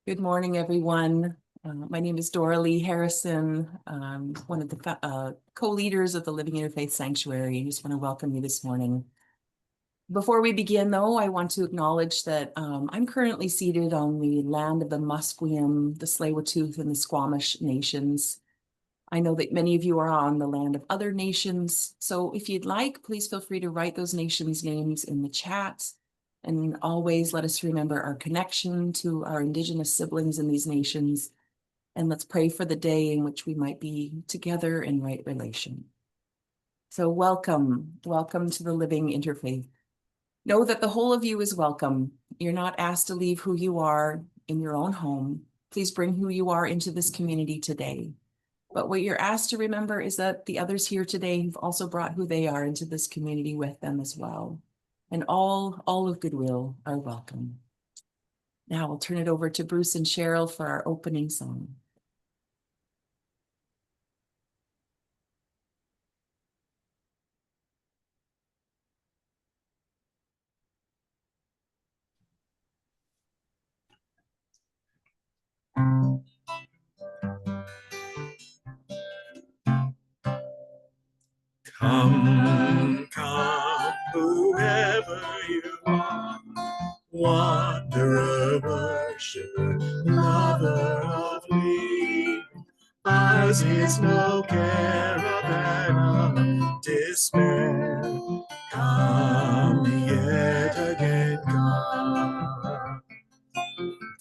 Good morning, everyone. My name is Dora Lee Harrison. I'm one of the co-leaders of the Living Interfaith Sanctuary. I just want to welcome you this morning. Before we begin, though, I want to acknowledge that I'm currently seated on the land of the Musqueam, the Tsleil-Waututh, and the Squamish nations. I know that many of you are on the land of other nations, so if you'd like, please feel free to write those nations' names in the chat. And always let us remember our connection to our Indigenous siblings in these nations. And let's pray for the day in which we might be together in right relation. So welcome to the Living Interfaith. Know that the whole of you is welcome. You're not asked to leave who you are in your own home. Please bring who you are into this community today. But what you're asked to remember is that the others here today have also brought who they are into this community with them as well. And all of goodwill are welcome. Now I'll turn it over to Bruce and Cheryl for our opening song. Come, whoever you are, wanderer, worshiper, lover of me. Ours is no caravan of despair. Come yet again, come.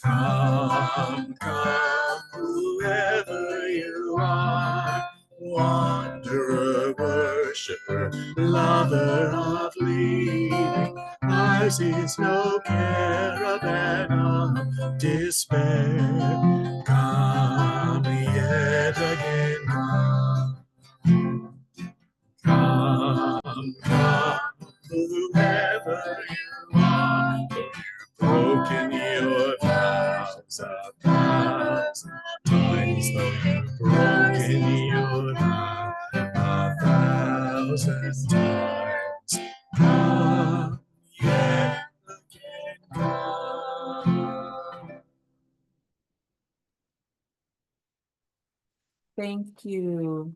Come, whoever you are, wanderer, worshiper, lover of leaving. Ours is no caravan of despair. Come yet again, come. Come, whoever you are, broken your vows 1,000 times, though you've broken your vow 1,000 times. Come yet again, come. Thank you.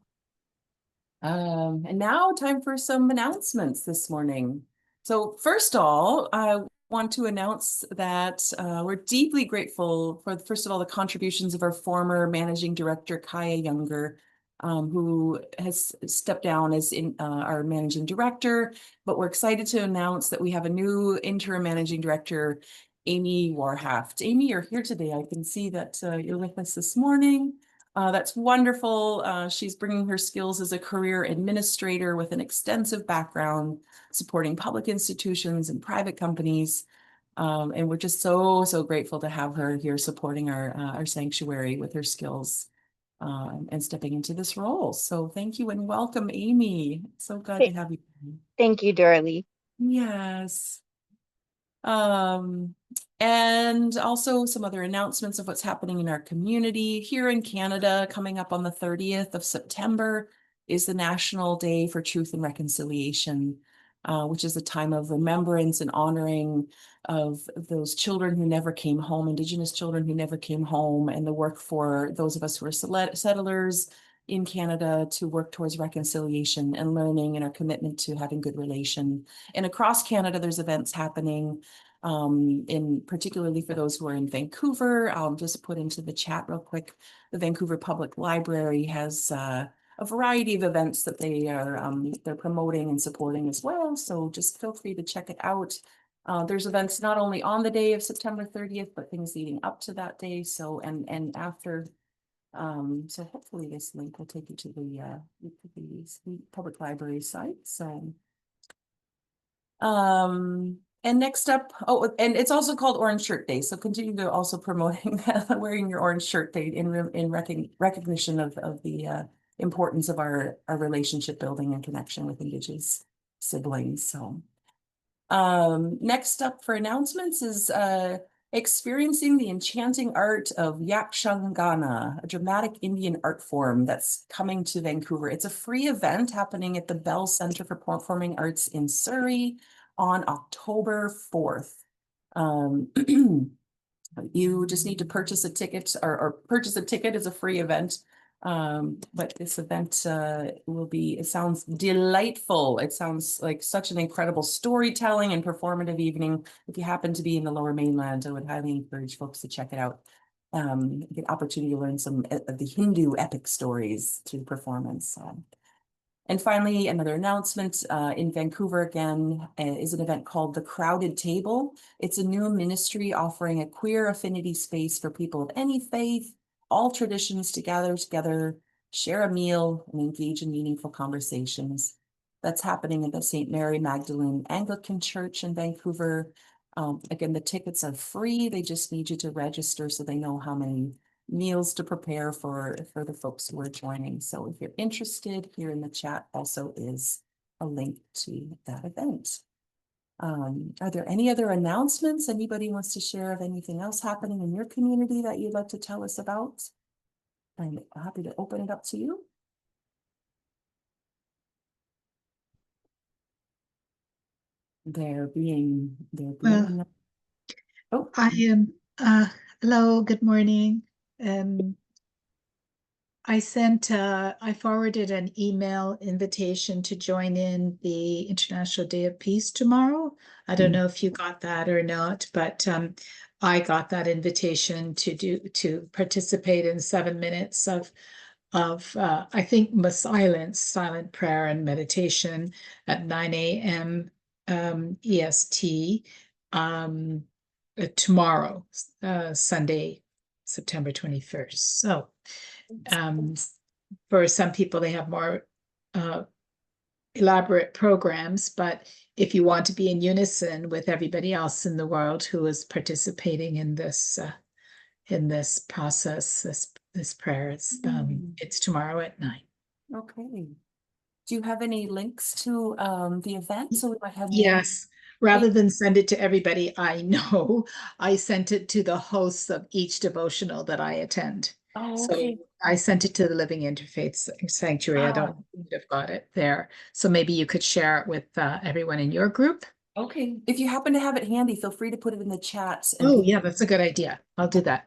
And now time for some announcements this morning. So first of all, I want to announce that we're deeply grateful for, first of all, the contributions of our former managing director, Kaya Younger, who has stepped down as our managing director, but we're excited to announce that we have a new interim managing director, Amy Warhaft. Amy, you're here today. I can see that you're with us this morning. That's wonderful. She's bringing her skills as a career administrator with an extensive background supporting public institutions and private companies. And we're just so grateful to have her here supporting our sanctuary with her skills and stepping into this role. So thank you and welcome, Amy. So glad to have you. Thank you, Dorley. Yes. And also some other announcements of what's happening in our community. Here in Canada, coming up on the 30th of September is the National Day for Truth and Reconciliation, which is a time of remembrance and honoring of those children who never came home, Indigenous children who never came home, and the work for those of us who are settlers in Canada to work towards reconciliation and learning and our commitment to having good relation. And across Canada, there's events happening, in particularly for those who are in Vancouver. I'll just put into the chat real quick. The Vancouver Public Library has a variety of events that they're promoting and supporting as well. So just feel free to check it out. There's events not only on the day of September 30th, but things leading up to that day. So and after. So hopefully this link will take you to the public library site. So, and next up, and it's also called Orange Shirt Day. So continue to also promoting wearing your orange shirt day in recognition of the importance of our relationship building and connection with Indigenous siblings. So, next up for announcements is experiencing the enchanting art of Yakshangana, a dramatic Indian art form that's coming to Vancouver. It's a free event happening at the Bell Center for Performing Arts in Surrey on October 4th. You just need to purchase a ticket or purchase a ticket. It's a free event. But this event will be, it sounds delightful. It sounds like such an incredible storytelling and performative evening. If you happen to be in the Lower Mainland, I would highly encourage folks to check it out. Get opportunity to learn some of the Hindu epic stories through performance. And finally, another announcement in Vancouver again is an event called The Crowded Table. It's a new ministry offering a queer affinity space for people of any faith, all traditions to gather together, share a meal, and engage in meaningful conversations. That's happening at the St. Mary Magdalene Anglican Church in Vancouver. Again, the tickets are free. They just need you to register so they know how many meals to prepare for the folks who are joining. So if you're interested, here in the chat also is a link to that event. Are there any other announcements anybody wants to share of anything else happening in your community that you'd like to tell us about? I'm happy to open it up to you. Well, Oh, I am, hello, good morning. I forwarded an email invitation to join in the International Day of Peace tomorrow. I don't know if you got that or not, but I got that invitation to participate in 7 minutes of I think silent prayer and meditation at 9 a.m. EST tomorrow, Sunday, September 21st. So for some people, they have more elaborate programs, but if you want to be in unison with everybody else in the world who is participating in this process, this prayer, it's tomorrow at 9. okay. Do you have any links to the event so we might have more? Yes, rather than send it to everybody I know, I sent it to the hosts of each devotional that I attend. Oh, So okay. I sent it to the Living Interfaith Sanctuary. I don't think you'd have got it there. So maybe you could share it with everyone in your group. Okay. If you happen to have it handy, feel free to put it in the chat. Oh, yeah, that's a good idea. I'll do that.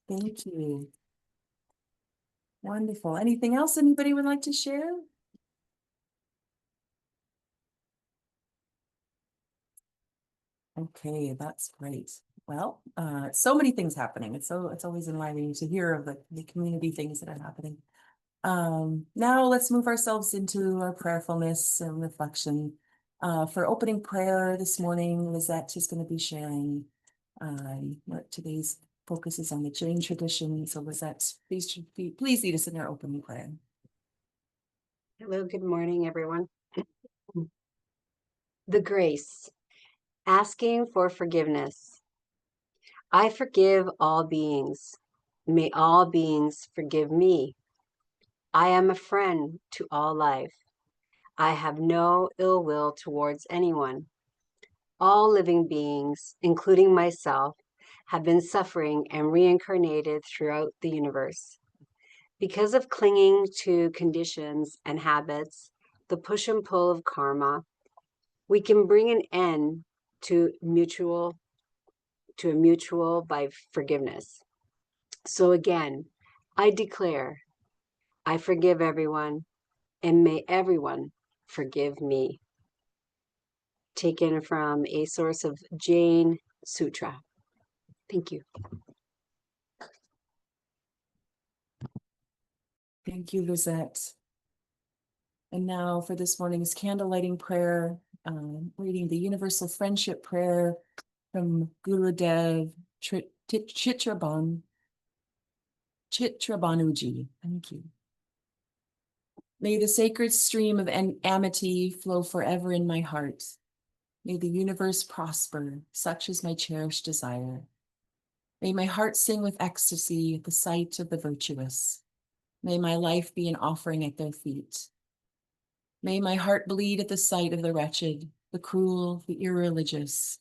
Thank you. Wonderful. Anything else anybody would like to share? Okay, that's great. Well, so many things happening. It's always enlightening to hear of the community things that are happening. Now let's move ourselves into our prayerfulness and reflection. For opening prayer this morning, Lizette is going to be sharing what today's focus is on the Jain tradition. So Lizette, please lead us in our opening prayer. Hello, good morning, everyone. The grace, asking for forgiveness. I forgive all beings. May all beings forgive me. I am a friend to all life. I have no ill will towards anyone. All living beings, including myself, have been suffering and reincarnated throughout the universe. Because of clinging to conditions and habits, the push and pull of karma, we can bring an end to a mutual by forgiveness. So again, I declare, I forgive everyone, and may everyone forgive me. Taken from a source of Jain Sutra. Thank you. Thank you, Lizette. And now for this morning's candle lighting prayer, reading the Universal Friendship Prayer from Gurudev Chitrabanuji. Thank you. May the sacred stream of amity flow forever in my heart. May the universe prosper, such is my cherished desire. May my heart sing with ecstasy at the sight of the virtuous. May my life be an offering at their feet. May my heart bleed at the sight of the wretched, the cruel, the irreligious.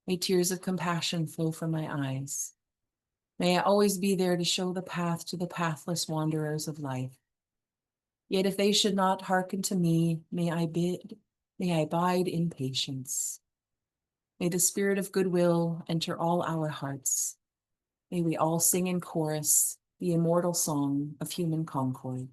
May tears of compassion flow from my eyes. May I always be there to show the path to the pathless wanderers of life. Yet if they should not hearken to me, may I abide in patience. May the spirit of goodwill enter all our hearts. May we all sing in chorus the immortal song of human concord.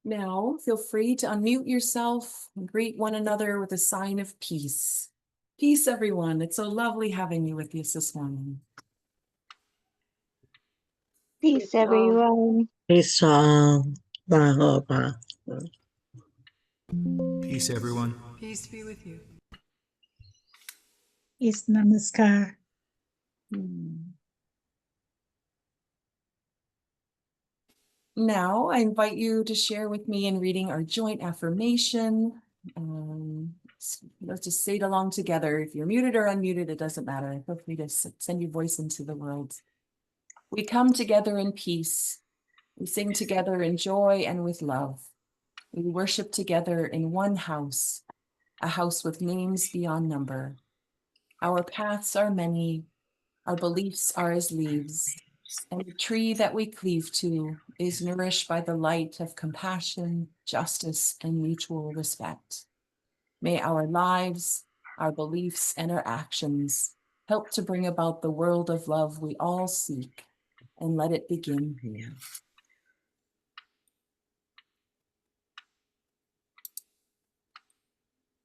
Now, feel free to unmute yourself and greet one another with a sign of peace. Peace, everyone. It's so lovely having you with us this morning. Peace, Y'all. everyone. Peace, Bahoba. Peace, everyone. Peace be with you. Is namaskar. Now, I invite you to share with me in reading our joint affirmation. Let's just say it along together. If you're muted or unmuted, it doesn't matter. Feel free to send your voice into the world. We come together in peace. We sing together in joy and with love. We worship together in one house, a house with names beyond number. Our paths are many, our beliefs are as leaves, and the tree that we cleave to is nourished by the light of compassion, justice, and mutual respect. May our lives, our beliefs, and our actions help to bring about the world of love we all seek, and let it begin here.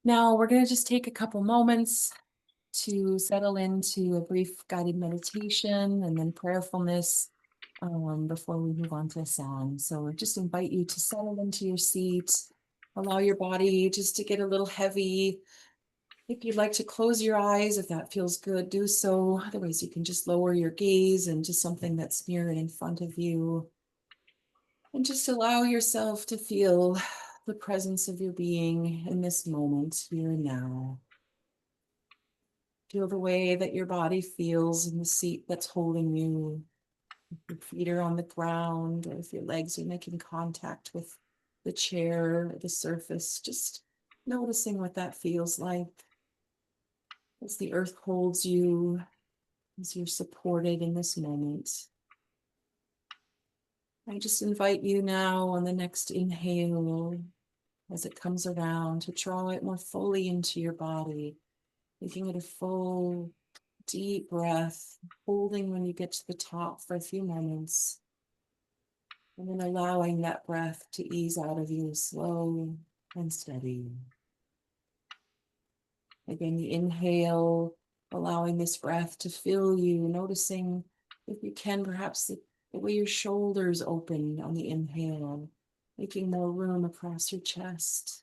Now, we're going to just take a couple moments to settle into a brief guided meditation and then prayerfulness before we move on to a song. So I just invite you to settle into your seat, allow your body just to get a little heavy. If you'd like to close your eyes, if that feels good, do so. Otherwise, you can just lower your gaze into something that's mirrored in front of you. And just allow yourself to feel the presence of your being in this moment, here and now. Feel the way that your body feels in the seat that's holding you. If your feet are on the ground, or if your legs are making contact with the chair, or the surface, just noticing what that feels like as the earth holds you, as you're supported in this moment. I just invite you now on the next inhale, as it comes around, to draw it more fully into your body, making it a full, deep breath, holding when you get to the top for a few moments, and then allowing that breath to ease out of you slow and steady. Again, the inhale, allowing this breath to fill you, noticing if you can, perhaps the way your shoulders open on the inhale, making more room across your chest.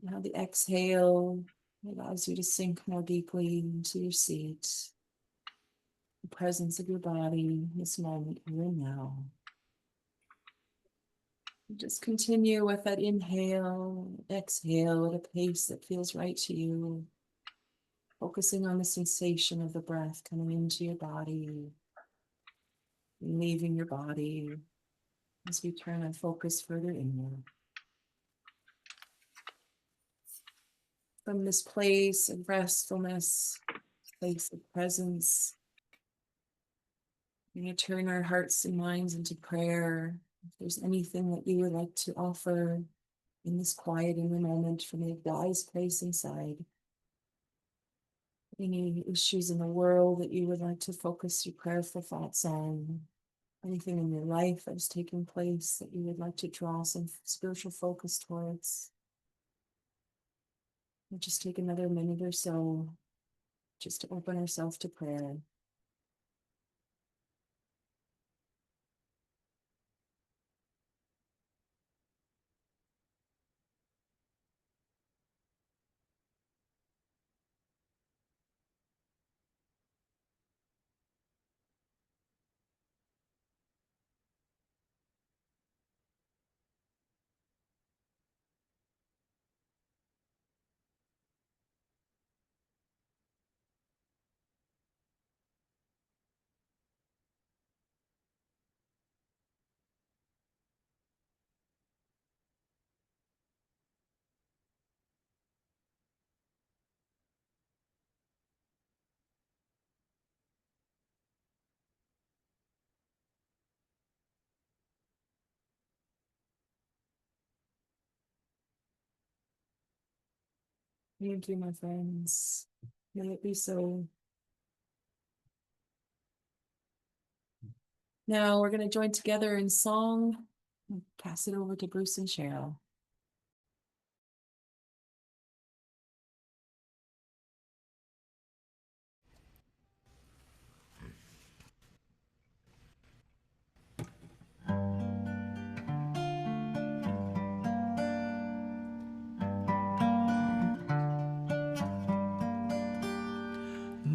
Now the exhale allows you to sink more deeply into your seat, the presence of your body in this moment, here and now. Just continue with that inhale, exhale at a pace that feels right to you, focusing on the sensation of the breath coming into your body and leaving your body as we turn our focus further inward. From this place of restfulness, place of presence, we're going to turn our hearts and minds into prayer. If there's anything that you would like to offer in this quiet inner moment from your God's place inside, any issues in the world that you would like to focus your prayerful thoughts on, anything in your life that is taking place that you would like to draw some spiritual focus towards. We'll just take another minute or so just to open ourselves to prayer. Thank you, my friends. May it be so. Now we're going to join together in song and pass it over to Bruce and Cheryl.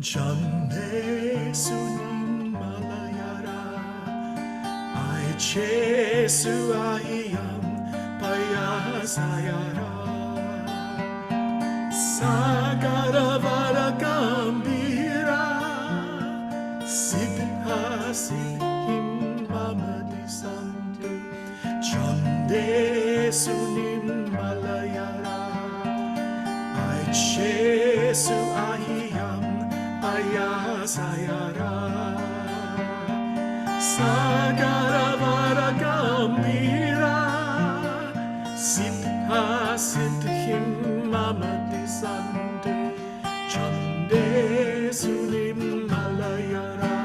Chande sunim malayara ai chesu ahiyam payasayara sagaravara gambira siddha siddhim mamadi santu chande sunim malayara ai chesu ahiyam Ayasayara Sagaravara Gambira Siddha Siddhim Mamadi Santu Chande Sunim Malayara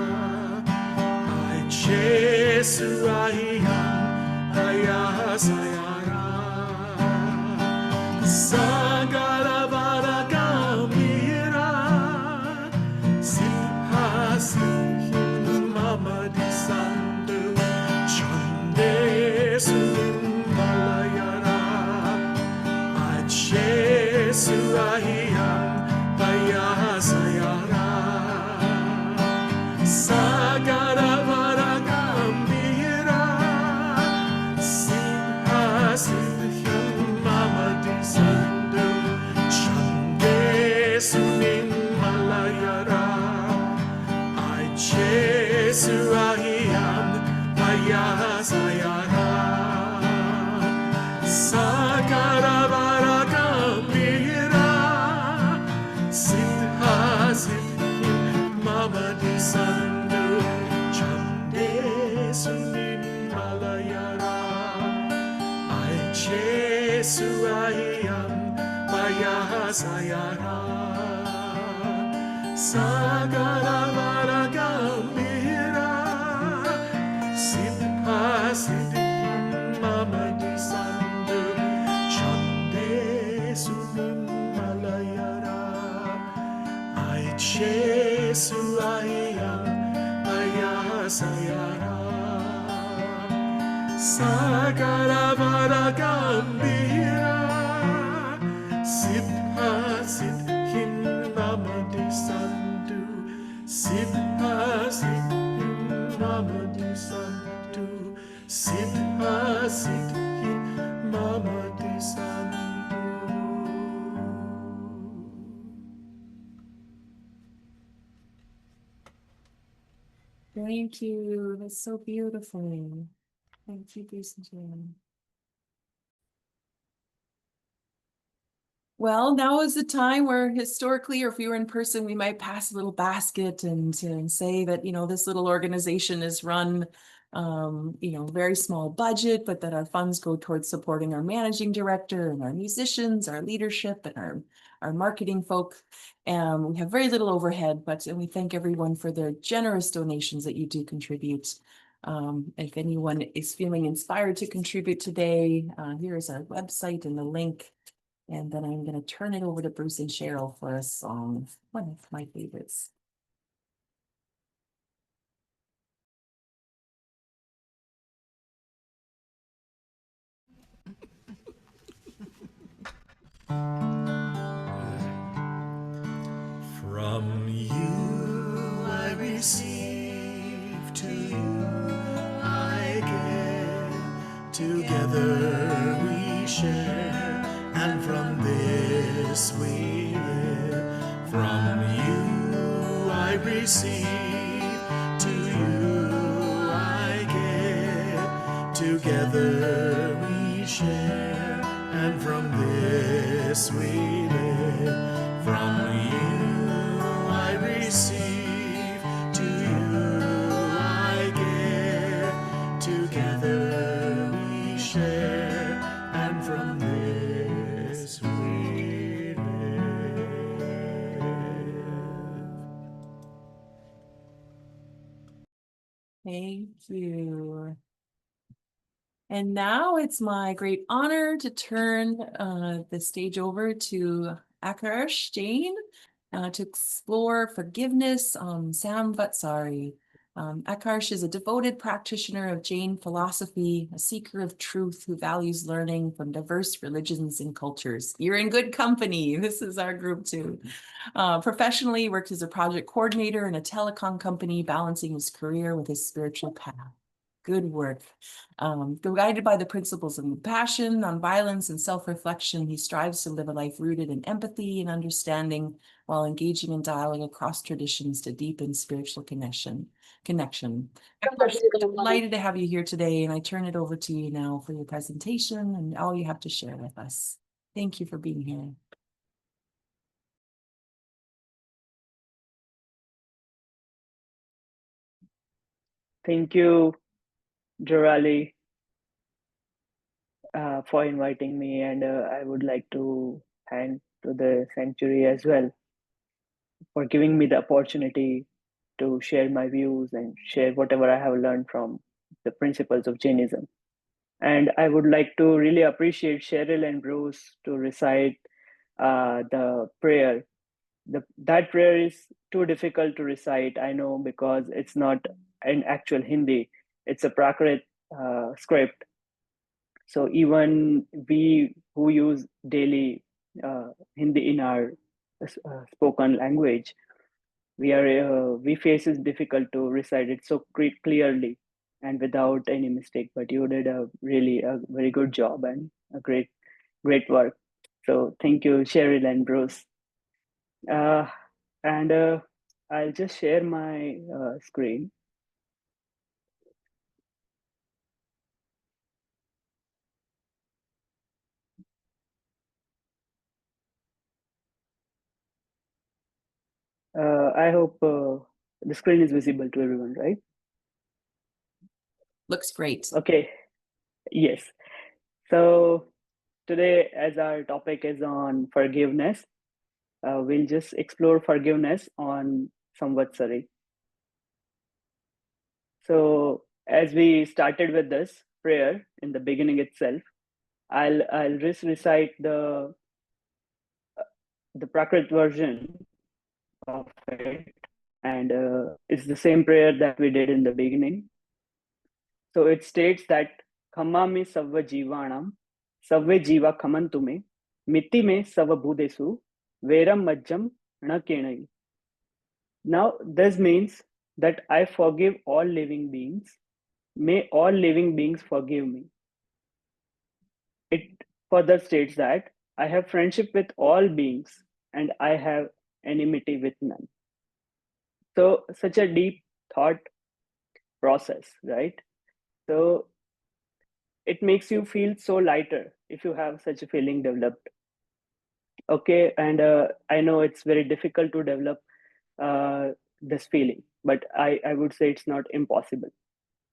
Ai Chesu Ahiyam Ayasayara Sagaravara Gambira Siddhim Mamadi Santu Chande Sunim Malayara Ache Surahiyam Payasayara Sagaravara Gambira Siddhim Mamadi Santu Chande Sunim Malayara Jesu ahiyam payasayara Sagaravara gambira Siddha siddhim mamadi santu Chande sunim malayara Ai Jesu ahiyam payasayara Sagaravara gambira Siddha siddhim mamadi santu Chande sunim malayara Ai Jesu ahiyam payasayara Sagaravara gambira Siddha siddhim mamadi santu Siddha siddhim mamadi santu Siddha siddhim mamadi santu. Thank you. That's so beautiful. Thank you, Bruce and Jan. Well, now is the time where historically, or if you were in person, we might pass a little basket and say that, this little organization is run, very small budget, but that our funds go towards supporting our managing director and our musicians, our leadership, and our marketing folk. We have very little overhead, and we thank everyone for their generous donations that you do contribute. If anyone is feeling inspired to contribute today, here is our website and the link. And then I'm going to turn it over to Bruce and Cheryl for a song, one of my favorites. From you I receive, to you I give, together we share, and from this we live. From you I receive, to you I give, together we share, and from this we live. From you I receive, to you I give, together we share, and from this we live. Thank you. And now it's my great honor to turn the stage over to Aakarsh Jain to explore forgiveness on Samvatsari. Aakarsh is a devoted practitioner of Jain philosophy, a seeker of truth who values learning from diverse religions and cultures. You're in good company. This is our group too. Professionally, worked as a project coordinator in a telecom company, balancing his career with his spiritual path. Good work. Guided by the principles of compassion, nonviolence, and self-reflection, he strives to live a life rooted in empathy and understanding while engaging in dialogue across traditions to deepen spiritual connection. Aakarsh, we're delighted to have you here today, and I turn it over to you now for your presentation and all you have to share with us. Thank you for being here. Thank you, Jorali, for inviting me, and I would like to thank to the sanctuary as well for giving me the opportunity to share my views and share whatever I have learned from the principles of Jainism. And I would like to really appreciate Cheryl and Bruce to recite the prayer. That prayer is too difficult to recite, I know, because it's not in actual Hindi. It's a Prakrit script. So even we who use daily Hindi in our spoken language, we face it difficult to recite it so clearly and without any mistake. But you did a very good job and a great work. So thank you, Cheryl and Bruce. And I'll just share my screen. I hope the screen is visible to everyone, right? Looks great. Okay. Yes. So today, as our topic is on forgiveness, we'll just explore forgiveness on Samvatsari. So as we started with this prayer in the beginning itself, I'll just recite the Prakrit version of it, and it's the same prayer that we did in the beginning. So it states that Khamami Savva Jivanam, Savve Jiva Khamantu me, Miti me Sava Bhudesu, Veram Majjam Na Kenai. Now, this means that I forgive all living beings. May all living beings forgive me. It further states that I have friendship with all beings and I have enmity with none. So, such a deep thought process, right? So, it makes you feel so lighter if you have such a feeling developed. Okay, and I know it's very difficult to develop this feeling, but I would say it's not impossible.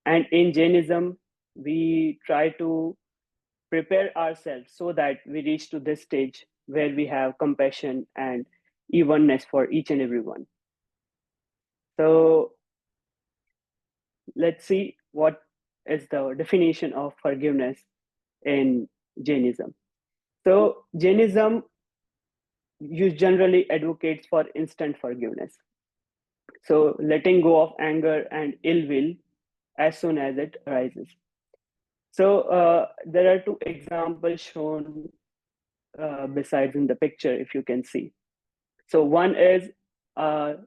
And in Jainism, we try to prepare ourselves so that we reach to this stage where we have compassion and evenness for each and every one. So let's see what is the definition of forgiveness in Jainism. So Jainism generally advocates for instant forgiveness. So letting go of anger and ill will as soon as it arises. So there are two examples shown besides in the picture, if you can see. So one is a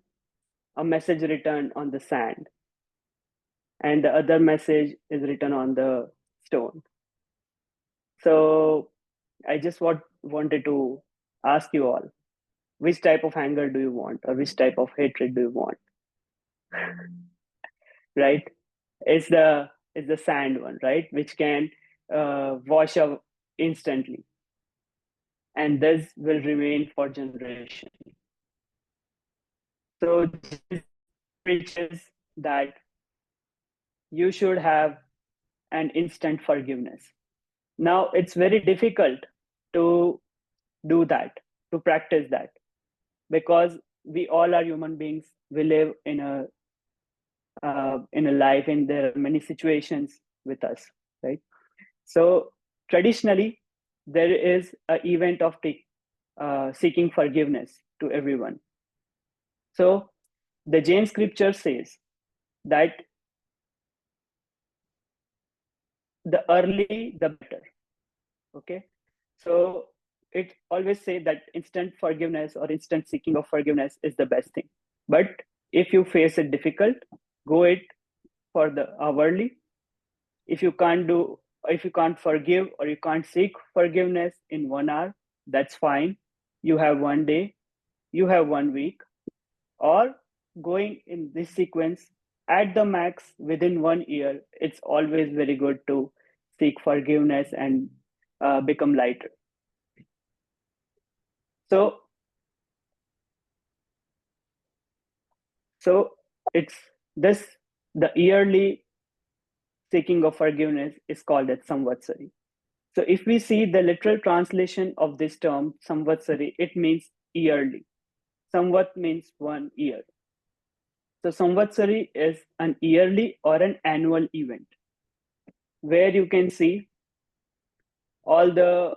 message written on the sand, and the other message is written on the stone. So I just wanted to ask you all, which type of anger do you want, or which type of hatred do you want? Right? It's the sand one, right? Which can wash up instantly, and this will remain for generations. So this preaches that you should have an instant forgiveness. Now it's very difficult to do that, to practice that, because we all are human beings. We live in a in a life, and there are many situations with us, right? So traditionally, there is an event of seeking forgiveness to everyone. So the Jain scripture says that the early, the better. Okay, so it always say that instant forgiveness or instant seeking of forgiveness is the best thing. But if you face it difficult, go it for the hourly. If you can't forgive or you can't seek forgiveness in 1 hour, that's fine. You have 1 day, you have 1 week, or going in this sequence at the max within 1 year. It's always very good to seek forgiveness and become lighter. So it's this, the yearly seeking of forgiveness is called as Samvatsari. So if we see the literal translation of this term, Samvatsari, it means yearly. Samvat means 1 year. So Samvatsari is an yearly or an annual event where you can see all the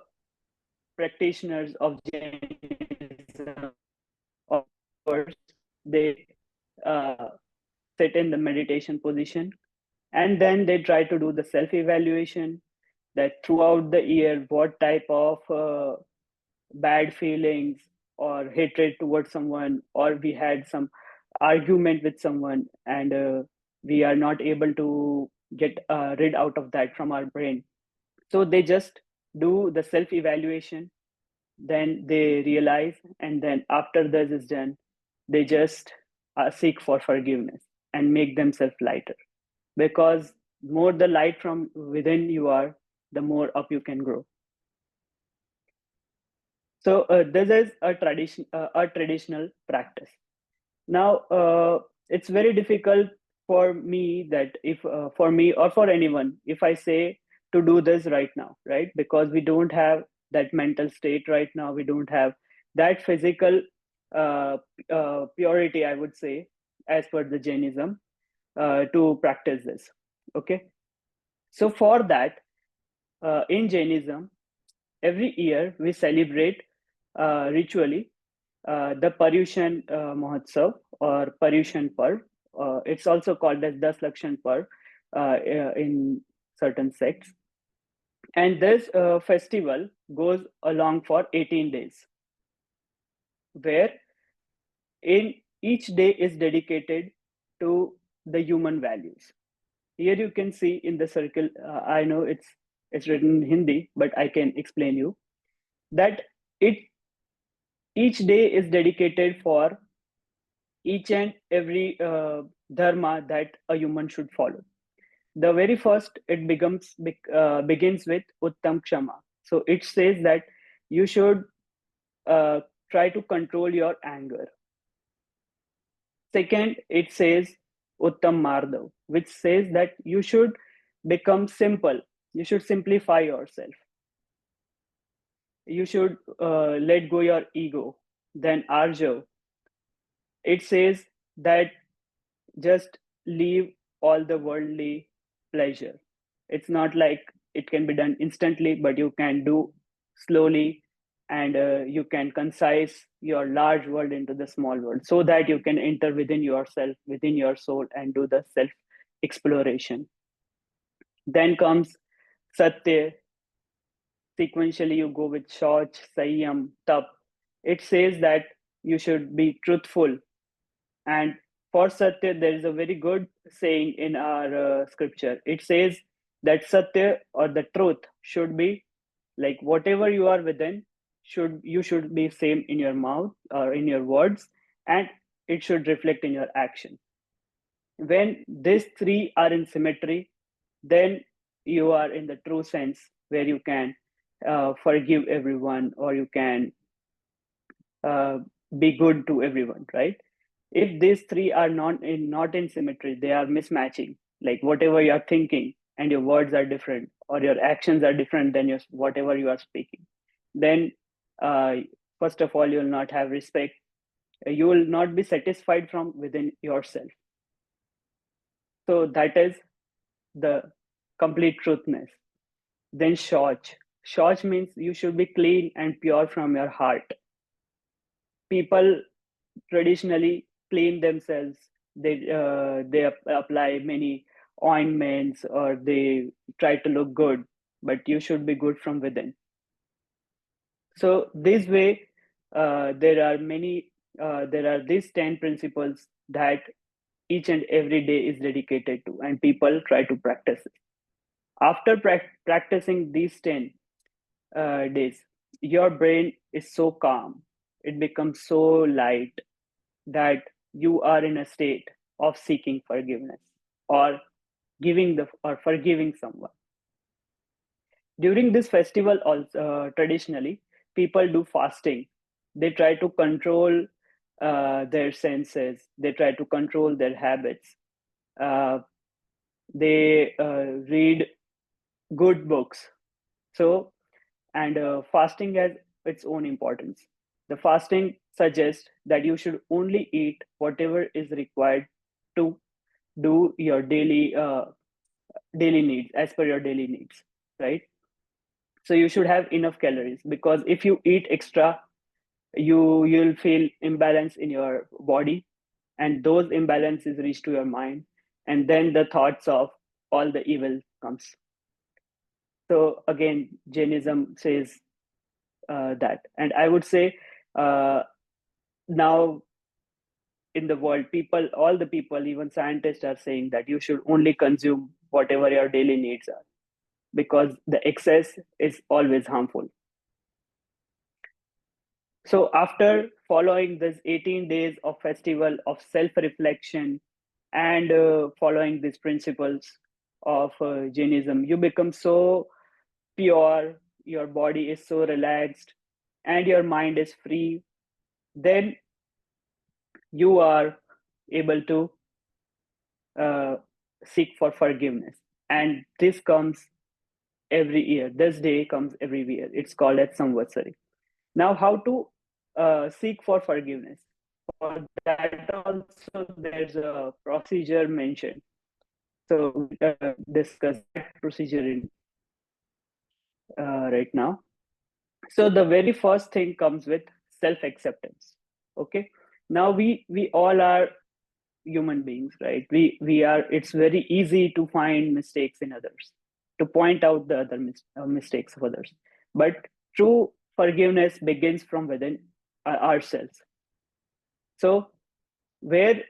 practitioners of Jainism, of course, they uh, sit in the meditation position, and then they try to do the self-evaluation, that throughout the year, what type of bad feelings or hatred towards someone, or we had some argument with someone, and we are not able to get rid out of that from our brain. So they just do the self evaluation, then they realize, and then after this is done, they just seek for forgiveness and make themselves lighter, because more the light from within you are, the more up you can grow. So this is a traditional practice. Now it's very difficult for me, that if for me or for anyone, if I say to do this right now, right? Because we don't have that mental state right now, we don't have that physical purity, I would say, as per the Jainism, to practice this. Okay, so for that, in Jainism, every year we celebrate ritually the Paryushan Mahotsav or Paryushan Parv. It's also called as Das Lakshan Parv in certain sects. And this festival goes along for 18 days, where in each day is dedicated to the human values. Here you can see in the circle, I know it's written in Hindi, but I can explain you that it each day is dedicated for each and every dharma that a human should follow. The very first, it begins with Uttam Kshama. So it says that you should try to control your anger. Second, it says Uttam Mardav, which says that you should become simple. You should simplify yourself. You should let go your ego. Then Arjav, it says that just leave all the worldly pleasure. It's not like it can be done instantly, but you can do slowly, and you can concise your large world into the small world, so that you can enter within yourself, within your soul, and do the self exploration. Then comes Satya. Sequentially, you go with Shauch, Sanyam, Tap. It says that you should be truthful. And for Satya, there is a very good saying in our scripture. It says that Satya, or the truth, should be like whatever you are within, you should be same in your mouth or in your words, and it should reflect in your action. When these three are in symmetry, then you are in the true sense, where you can forgive everyone, or you can be good to everyone, right? If these three are not in symmetry, they are mismatching, like whatever you are thinking and your words are different, or your actions are different than your whatever you are speaking, then first of all, you will not have respect. You will not be satisfied from within yourself. So that is the complete truthness. Then Shauch. Shauch means you should be clean and pure from your heart. People traditionally clean themselves. They apply many ointments or they try to look good, but you should be good from within. So this way, there are these 10 principles that each and every day is dedicated to, and people try to practice it. After practicing these 10 days, your brain is so calm, it becomes so light that you are in a state of seeking forgiveness or forgiving someone. During this festival, also traditionally people do fasting. They try to control their senses. They try to control their habits. They read good books. So, and fasting has its own importance. The fasting suggests that you should only eat whatever is required to do your daily needs, as per your daily needs, right? So you should have enough calories, because if you eat extra, you'll feel imbalance in your body, and those imbalances reach to your mind, and then the thoughts of all the evil comes. So again, Jainism says that, and I would say now in the world, all the people, even scientists, are saying that you should only consume whatever your daily needs are, because the excess is always harmful. So after following this 18 days of festival of self-reflection and following these principles of Jainism, you become so pure, your body is so relaxed, and your mind is free. Then you are able to seek for forgiveness. And this comes every year. This day comes every year. It's called as Samvatsari. Now, how to seek for forgiveness? For that also, there's a procedure mentioned. So discuss that procedure in right now. So the very first thing comes with self-acceptance. Okay. Now we all are human beings, right? We are. It's very easy to find mistakes in others, to point out the other mistakes of others. But true forgiveness begins from within ourselves. So where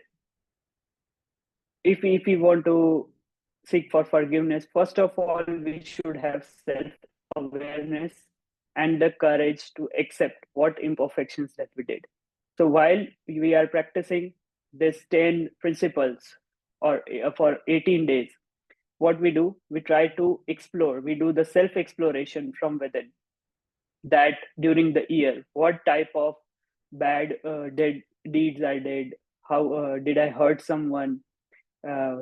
if we want to seek for forgiveness, first of all, we should have self-awareness and the courage to accept what imperfections that we did. So while we are practicing these 10 principles or for 18 days, what we do, we try to explore, we do the self-exploration from within, that during the year, what type of bad deeds I did, how did I hurt someone,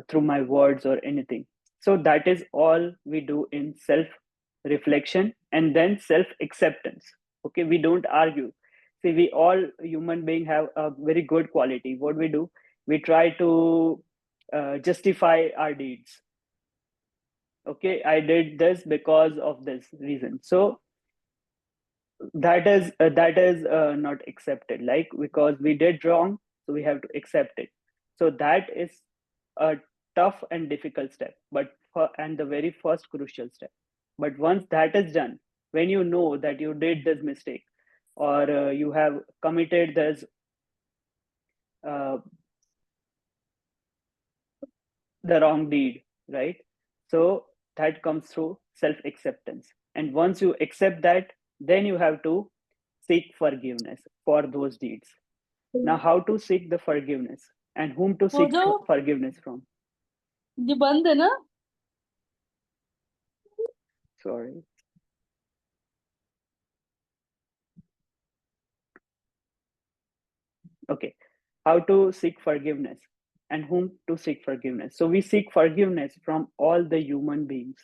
through my words or anything. So that is all we do in self reflection, and then self acceptance. Okay, we don't argue. See, we all human being have a very good quality. What we do, we try to justify our deeds. Okay, I did this because of this reason. So that is not accepted. Like, because we did wrong, so we have to accept it. So that is a tough and difficult step, and the very first crucial step. But once that is done, when you know that you did this mistake, or you have committed this uh, the wrong deed, right? So that comes through self acceptance, and once you accept that, then you have to seek forgiveness for those deeds. Now, how to seek the forgiveness, and whom to seek forgiveness from? ये बंद है ना? Sorry. Okay. How to seek forgiveness and whom to seek forgiveness. So we seek forgiveness from all the human beings,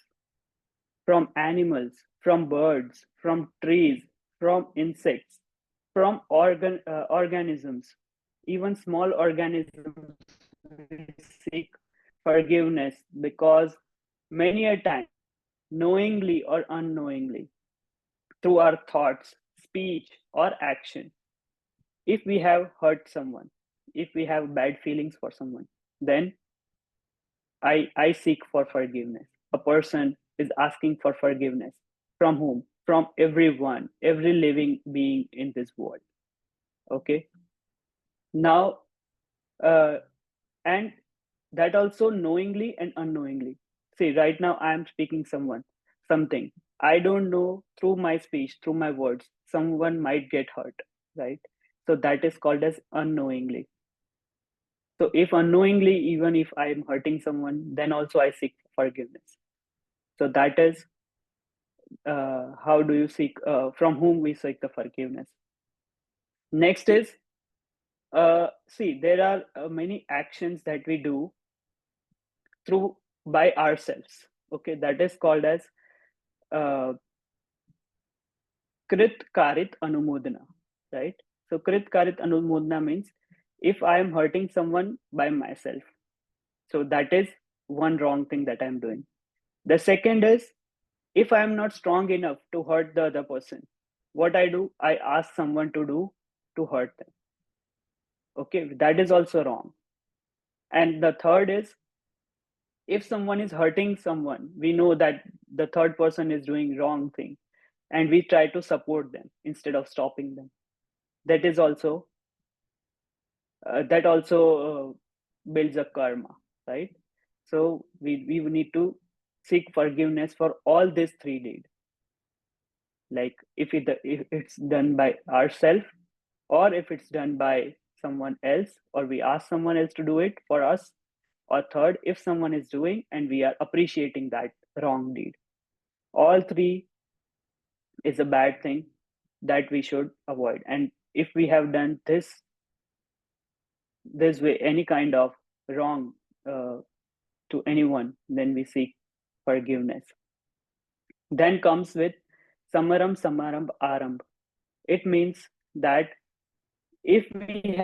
from animals, from birds, from trees, from insects, from organisms, even small organisms. We seek forgiveness because many a time, knowingly or unknowingly, through our thoughts, speech, or action, if we have hurt someone, if we have bad feelings for someone, then I seek for forgiveness. A person is asking for forgiveness. From whom? From everyone, every living being in this world. Okay. Now, and that also knowingly and unknowingly. See, right now I am speaking something. I don't know, through my speech, through my words, someone might get hurt, right? So that is called as unknowingly. So if unknowingly, even if I am hurting someone, then also I seek forgiveness. So that is how do you seek, from whom we seek the forgiveness. Next is, see, there are many actions that we do through by ourselves. Okay, that is called as uh, Krit Karit Anumodana, right? So Krit Karit Anumodana means if I am hurting someone by myself, so that is one wrong thing that I'm doing. The second is, if I am not strong enough to hurt the other person, what I do, I ask someone to do to hurt them. Okay, that is also wrong. And the third is, if someone is hurting someone, we know that the third person is doing wrong thing, and we try to support them instead of stopping them. That is also builds a karma, right? So we need to seek forgiveness for all these three deeds. Like if it's done by ourselves, or if it's done by someone else, or we ask someone else to do it for us, or third, if someone is doing and we are appreciating that wrong deed. All three is a bad thing that we should avoid. And if we have done this way, any kind of wrong to anyone, then we seek forgiveness. Then comes with Samaram Samaram Aramb. It means that if we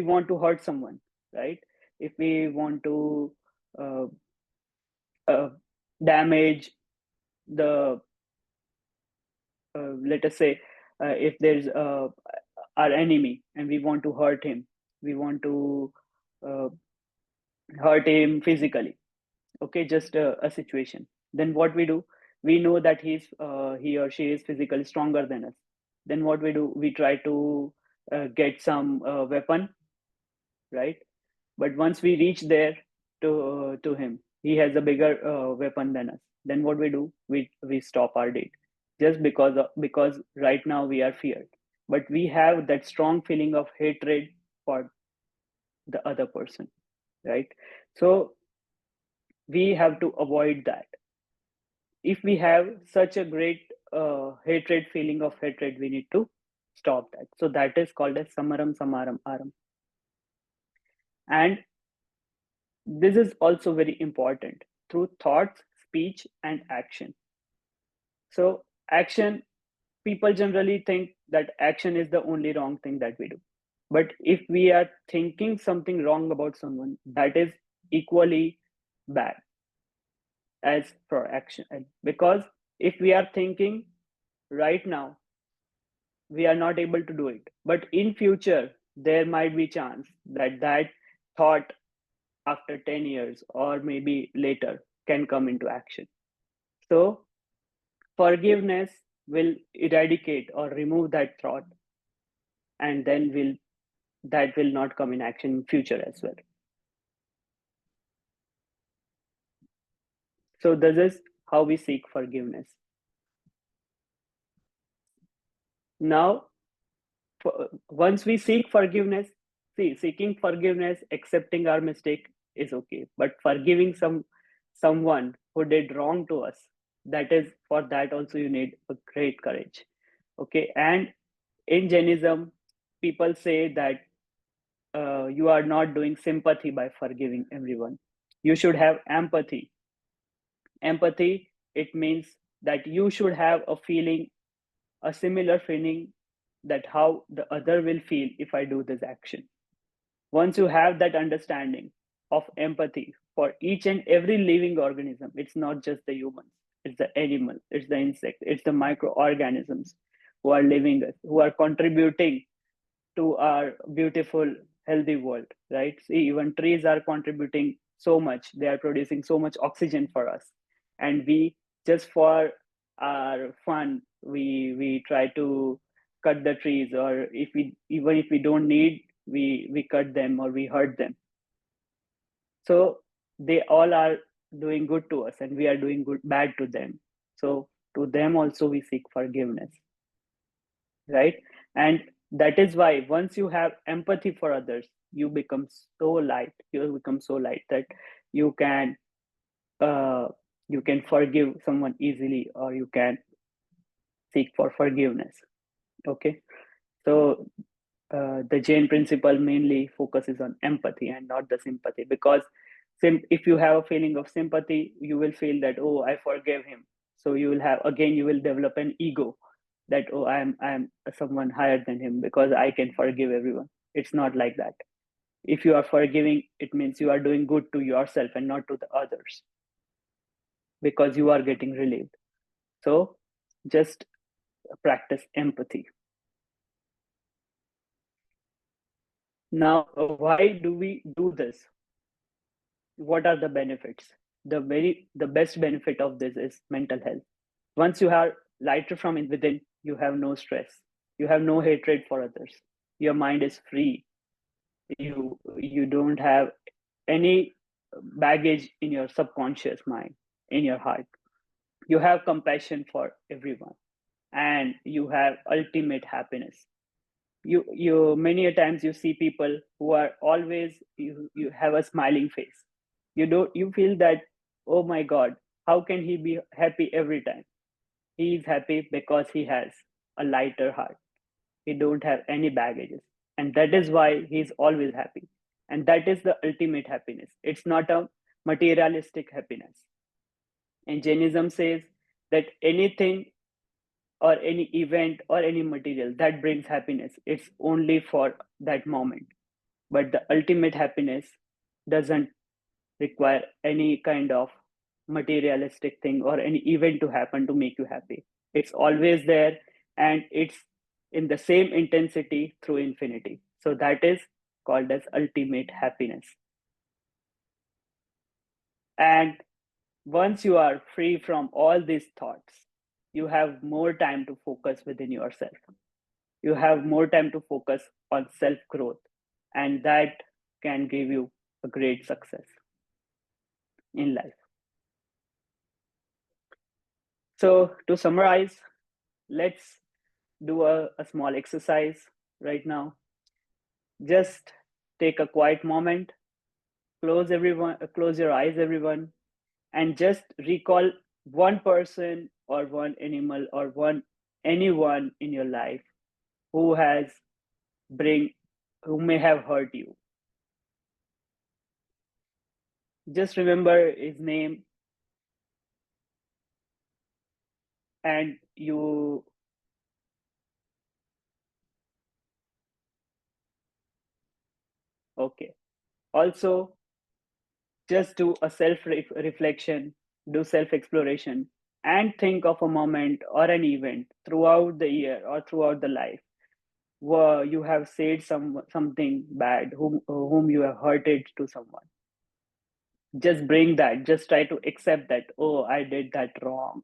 want to hurt someone, right? If we want to uh, damage the, let us say, if there's our enemy and we want to hurt him, we want to uh, hurt him physically. Okay, just a situation. Then what we do, we know that he or she is physically stronger than us. Then what we do, we try to get some weapon, right? But once we reach there to him, he has a bigger weapon than us. Then what we do, we stop our date, just because right now we are feared, but we have that strong feeling of hatred for the other person, right? So we have to avoid that. If we have such a great hatred, feeling of hatred, we need to stop that. So that is called as Samaram Samaram Aram. And this is also very important, through thoughts, speech, and action. So action, people generally think that action is the only wrong thing that we do. But if we are thinking something wrong about someone, that is equally bad as for action. Because if we are thinking right now, we are not able to do it. But in future, there might be chance that that thought after 10 years or maybe later can come into action. So forgiveness will eradicate or remove that thought, and then that will not come in action in future as well. So this is how we seek forgiveness. Now, once we seek forgiveness, seeking forgiveness, accepting our mistake is okay, but forgiving someone who did wrong to us, that is, for that also you need a great courage. Okay, and in Jainism, people say that you are not doing sympathy by forgiving everyone. You should have empathy. Empathy, it means that you should have a similar feeling, that how the other will feel if I do this action. Once you have that understanding, of empathy for each and every living organism. It's not just the humans, it's the animal, it's the insect, it's the microorganisms who are living, who are contributing to our beautiful, healthy world, right? See, even trees are contributing so much. They are producing so much oxygen for us. And we, just for our fun, we try to cut the trees, or if we, even if we don't need, we cut them or we hurt them. So they all are doing good to us, and we are doing bad to them. So to them also we seek forgiveness, right? And that is why once you have empathy for others, you become so light. You become so light that you can uh, you can forgive someone easily, or you can seek for forgiveness. Okay, so the Jain principle mainly focuses on empathy and not the sympathy, because if you have a feeling of sympathy, you will feel that, oh, I forgive him. So you will have, again, you will develop an ego that, oh, I'm someone higher than him because I can forgive everyone. It's not like that. If you are forgiving, it means you are doing good to yourself and not to the others, because you are getting relieved. So just practice empathy. Now, why do we do this? What are the benefits? The best benefit of this is mental health. Once you are lighter from within, you have no stress, you have no hatred for others, your mind is free, you don't have any baggage in your subconscious mind, in your heart. You have compassion for everyone, and you have ultimate happiness. You many a times you see people who are always, you have a smiling face. You feel that, oh my god, how can he be happy every time? He is happy because he has a lighter heart. He don't have any baggages, and that is why he's always happy. And that is the ultimate happiness. It's not a materialistic happiness. And Jainism says that anything or any event or any material that brings happiness, it's only for that moment. But the ultimate happiness doesn't require any kind of materialistic thing or any event to happen to make you happy. It's always there, and it's in the same intensity through infinity. So that is called as ultimate happiness. And once you are free from all these thoughts, you have more time to focus within yourself. You have more time to focus on self growth, and that can give you a great success in life. So, to summarize, let's do a small exercise right now. Just take a quiet moment, close your eyes, everyone, and just recall one person or one animal or anyone in your life who has who may have hurt you. Just remember his name, and you okay. Also, just do a reflection, do self exploration, and think of a moment or an event throughout the year or throughout the life where you have said something bad, whom you have hurted to someone. Just bring that, just try to accept that, oh, I did that wrong,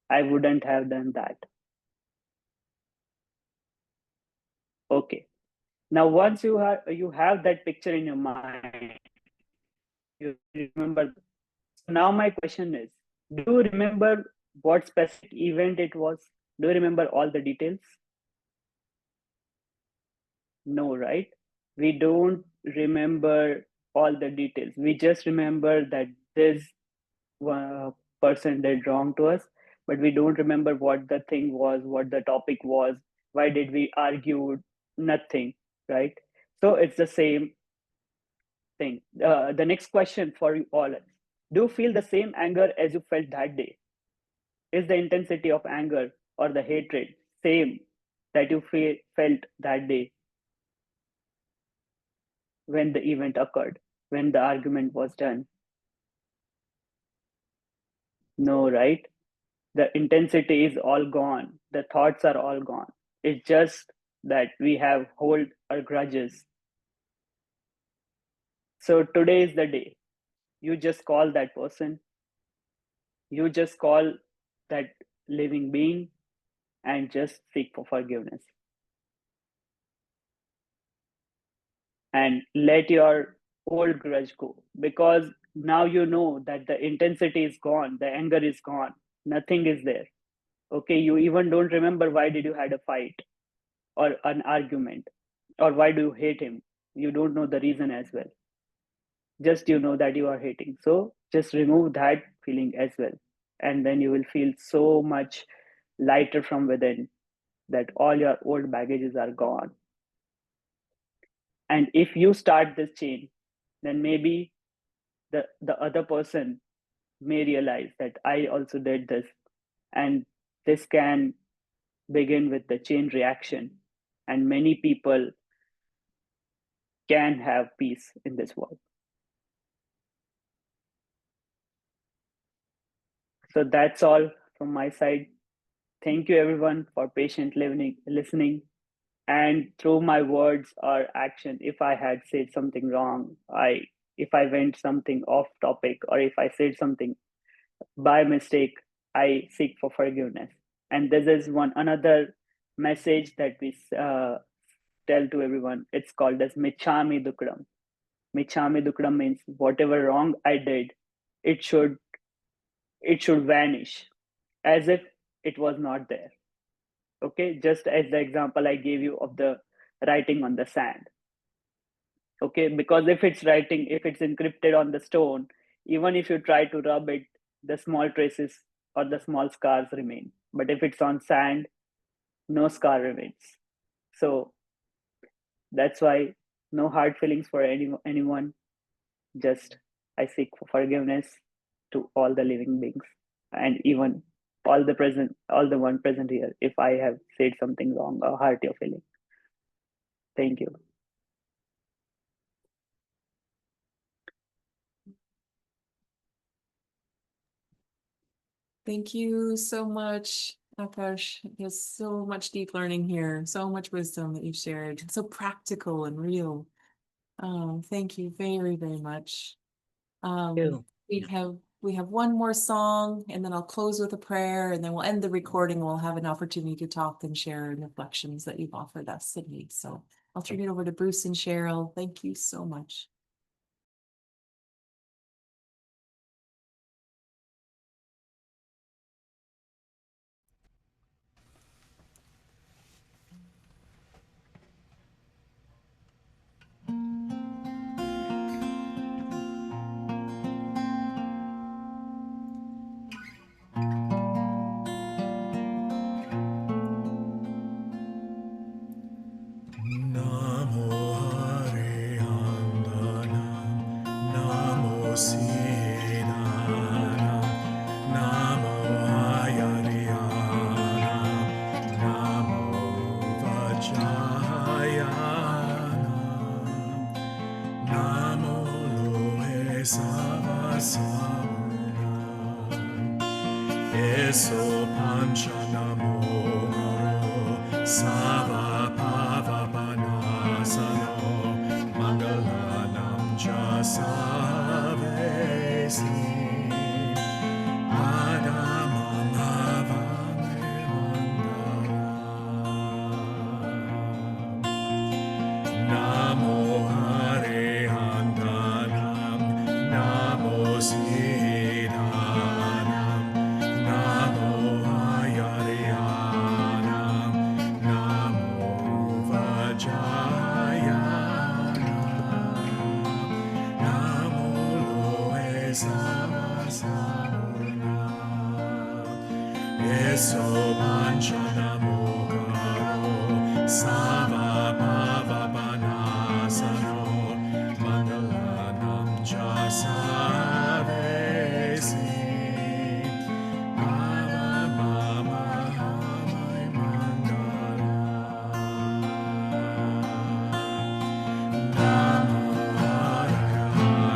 I wouldn't have done that. Okay, now once you have that picture in your mind, you remember. Now my question is, do you remember what specific event it was? Do you remember all the details? No, right? We don't remember all the details. We just remember that this person did wrong to us, but we don't remember what the thing was, what the topic was, why did we argue, nothing, right? So it's the same thing. The next question for you all is, do you feel the same anger as you felt that day? Is the intensity of anger or the hatred same that you felt that day when the event occurred, when the argument was done? No, right? The intensity is all gone. The thoughts are all gone. It's just that we have hold our grudges. So today is the day. You just call that person. You just call that living being and just seek for forgiveness. And let your old grudge go, because now you know that the intensity is gone, the anger is gone, nothing is there. Okay, you even don't remember why did you had a fight or an argument, or why do you hate him. You don't know the reason as well. Just you know that you are hating. So just remove that feeling as well. And then you will feel so much lighter from within, that all your old baggages are gone. And if you start this chain, then maybe the other person may realize that I also did this. And this can begin with the chain reaction. And many people can have peace in this world. So that's all from my side. Thank you everyone for patiently listening. And through my words or action, if I had said something wrong, if I went something off topic, or if I said something by mistake, I seek for forgiveness. And this is another message that we tell to everyone. It's called as Micchāmi Dukkaḍaṃ. Micchāmi Dukkaḍaṃ means whatever wrong I did, it should vanish as if it was not there. Okay, just as the example I gave you of the writing on the sand. Okay, because if it's encrypted on the stone, even if you try to rub it, the small traces or the small scars remain. But if it's on sand, no scar remains. So that's why no hard feelings for anyone. Just I seek for forgiveness to all the living beings, and even all the one present here, if I have said something wrong or hurt your feeling. Thank you. Thank you so much, Aakarsh. There's so much deep learning here, so much wisdom that you've shared, so practical and real. Thank you very, very much. We have one more song, and then I'll close with a prayer, and then we'll end the recording. We'll have an opportunity to talk and share reflections that you've offered us, Sydney. So I'll turn it over to Bruce and Cheryl. Thank you so much. Eso pancha namo guru sava pava panasano mangalanam cha savesi adamam avame mandaram namo hare andanam namo Eso pancha namo garo sava pava panasano mangalanam cha savesi avamama hamai mandala namo hare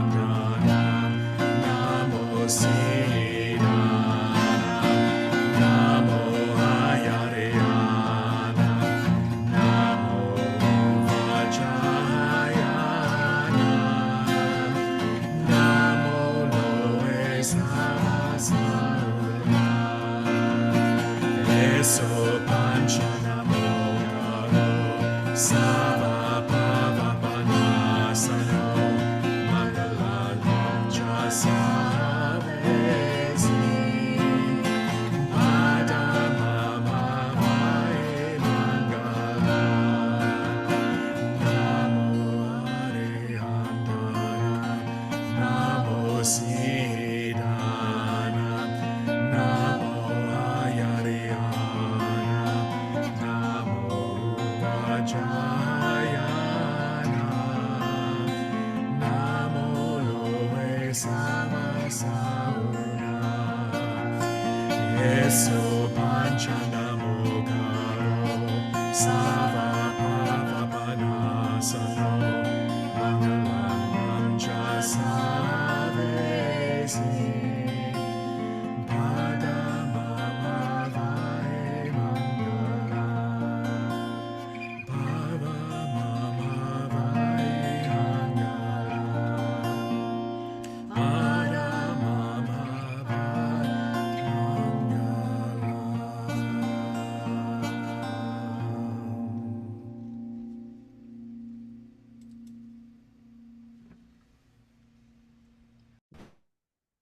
Savapavapanasano Mangalam Jasavesi Padamamavae Mangala Namo Arihantaya Namo Siddhana Namo Ayariyana Namo Vajrayana Namo Loe Savasauna Yesu Panchanamogaro Savapavapanasano Mangalam Jasavesi Padamamavae Mangala Padamamavae Mangala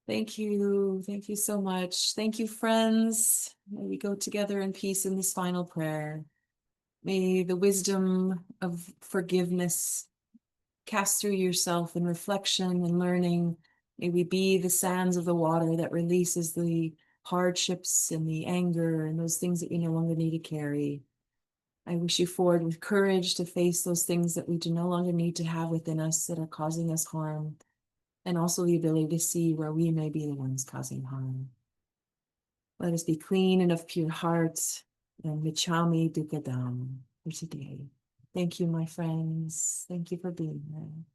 Thank you. Thank you so much. Thank you, friends. May we go together in peace in this final prayer. May the wisdom of forgiveness cast through yourself in reflection and learning. May we be the sands of the water that releases the hardships and the anger and those things that we no longer need to carry. I wish you forward with courage to face those things that we do no longer need to have within us that are causing us harm, and also the ability to see where we may be the ones causing harm. Let us be clean and of pure hearts, and Micchāmi Dukkaḍaṃ for today. Thank you, my friends. Thank you for being here.